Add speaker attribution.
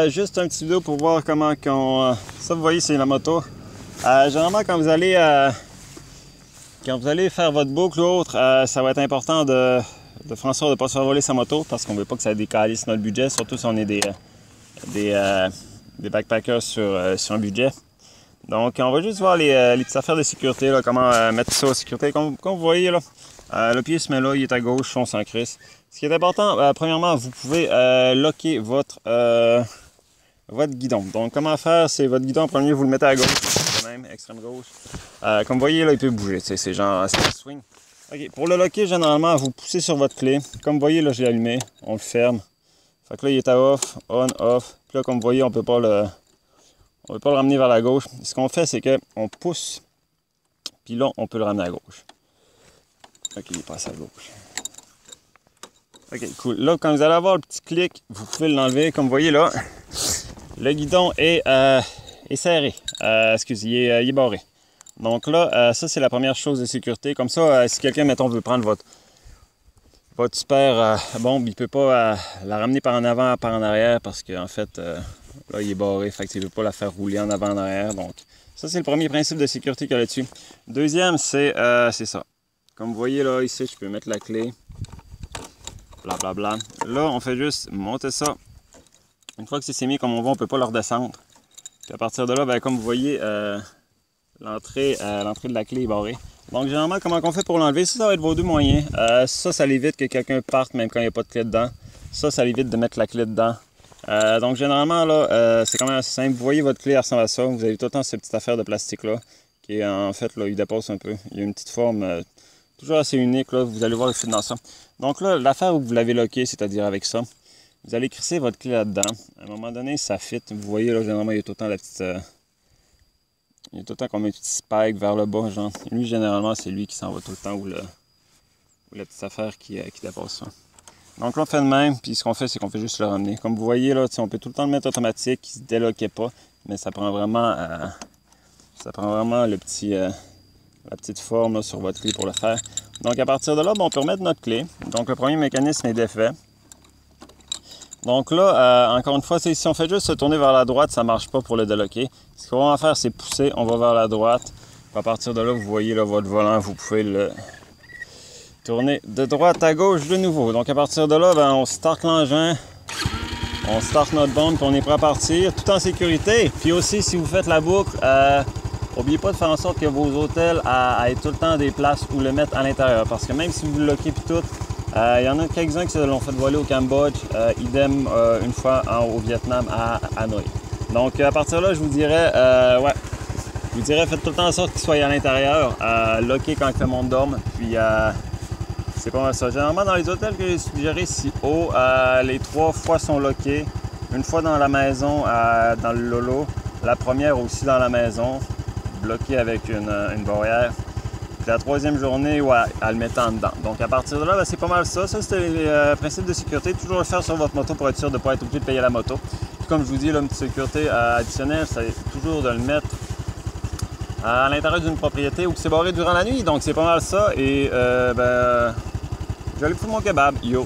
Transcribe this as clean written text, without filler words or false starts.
Speaker 1: Juste un petit vidéo pour voir comment qu'on... Ça, vous voyez, c'est la moto. Généralement, quand vous allez faire votre boucle ou autre, ça va être important de faire en sorte de ne pas se faire voler sa moto parce qu'on ne veut pas que ça décalisse notre budget, surtout si on est des backpackers sur un budget. Donc, on va juste voir les petites affaires de sécurité, là, comment mettre ça en sécurité. Comme vous voyez, là, le pied se met là, il est à gauche, on s'en crisse. Ce qui est important, premièrement, vous pouvez locker votre guidon. Donc, comment faire, c'est votre guidon, en premier, vous le mettez à gauche, quand même, extrême gauche. Comme vous voyez, là, il peut bouger, c'est genre, c'est un swing. OK, pour le locker, généralement, vous poussez sur votre clé. Comme vous voyez, là, je l'ai allumé, on le ferme. Fait que là, il est à off, on, off. Puis là, comme vous voyez, on ne peut pas le ramener vers la gauche. Ce qu'on fait, c'est qu'on pousse, puis là, on peut le ramener à gauche. OK, il passe à gauche. OK, cool. Là, quand vous allez avoir le petit clic, vous pouvez l'enlever. Comme vous voyez là, le guidon est serré. Excusez, il est barré. Donc là, ça, c'est la première chose de sécurité. Comme ça, si quelqu'un, mettons, veut prendre votre super bombe, il ne peut pas la ramener par en avant, par en arrière, parce qu'en fait, là, il est barré. Fait qu'il ne peut pas la faire rouler en avant, en arrière. Donc, ça, c'est le premier principe de sécurité qu'il y a là-dessus. Deuxième, c'est ça. Comme vous voyez là, ici, je peux mettre la clé. Blablabla. Là, on fait juste monter ça. Une fois que c'est mis comme on va, on ne peut pas le redescendre. Puis à partir de là, ben, comme vous voyez, l'entrée de la clé est barrée. Donc, généralement, comment on fait pour l'enlever? Ça va être vos deux moyens. Ça l'évite que quelqu'un parte même quand il n'y a pas de clé dedans. Ça l'évite de mettre la clé dedans. Donc, généralement, là, c'est quand même assez simple. Vous voyez, votre clé ressemble à ça. Vous avez tout le temps cette petite affaire de plastique-là, qui est en fait, là, il dépasse un peu. Il y a une petite forme toujours assez unique, là. Vous allez voir le fit dans ça. Donc là, l'affaire où vous l'avez loqué, c'est-à-dire avec ça, vous allez crisser votre clé là-dedans. À un moment donné, ça fit. Vous voyez, là, généralement, il y a tout le temps la petite... il y a tout le temps comme un petit spike vers le bas, genre. Lui, généralement, c'est lui qui s'en va tout le temps ou la petite affaire qui dépasse ça. Donc là, on fait de même, puis ce qu'on fait, c'est qu'on fait juste le ramener. Comme vous voyez, là, on peut tout le temps le mettre automatique, il ne se déloquait pas, mais ça prend vraiment le petit... la petite forme là, sur votre clé pour le faire. Donc à partir de là, on peut remettre notre clé. Donc le premier mécanisme est défait. Donc là, encore une fois, si on fait juste se tourner vers la droite, ça ne marche pas pour le déloquer. Ce qu'on va faire, c'est pousser, on va vers la droite. Puis à partir de là, vous voyez là, votre volant, vous pouvez le tourner de droite à gauche de nouveau. Donc à partir de là, on start l'engin, on start notre bombe, puis on est prêt à partir, tout en sécurité. Puis aussi, si vous faites la boucle, n'oubliez pas de faire en sorte que vos hôtels aient tout le temps des places où le mettre à l'intérieur. Parce que même si vous le loquez puis tout, il y en a quelques-uns qui se l'ont fait voler au Cambodge, idem une fois au Vietnam à Hanoï. Donc à partir de là, je vous dirais, faites tout le temps en sorte qu'il soit à l'intérieur, loquez quand le monde dorme, puis c'est pas mal ça. Généralement dans les hôtels que j'ai suggérés ici haut, les 3 fois sont loqués. Une fois dans la maison, dans le lolo, la première aussi dans la maison, bloqué avec une barrière. Puis la troisième journée, en le mettant dedans. Donc à partir de là, c'est pas mal ça. Ça, c'était les principes de sécurité. Toujours le faire sur votre moto pour être sûr de ne pas être obligé de payer la moto. Puis comme je vous dis, là, une petite sécurité additionnelle, c'est toujours de le mettre à l'intérieur d'une propriété où c'est barré durant la nuit. Donc c'est pas mal ça. Et j'allais foutre mon kebab. Yo!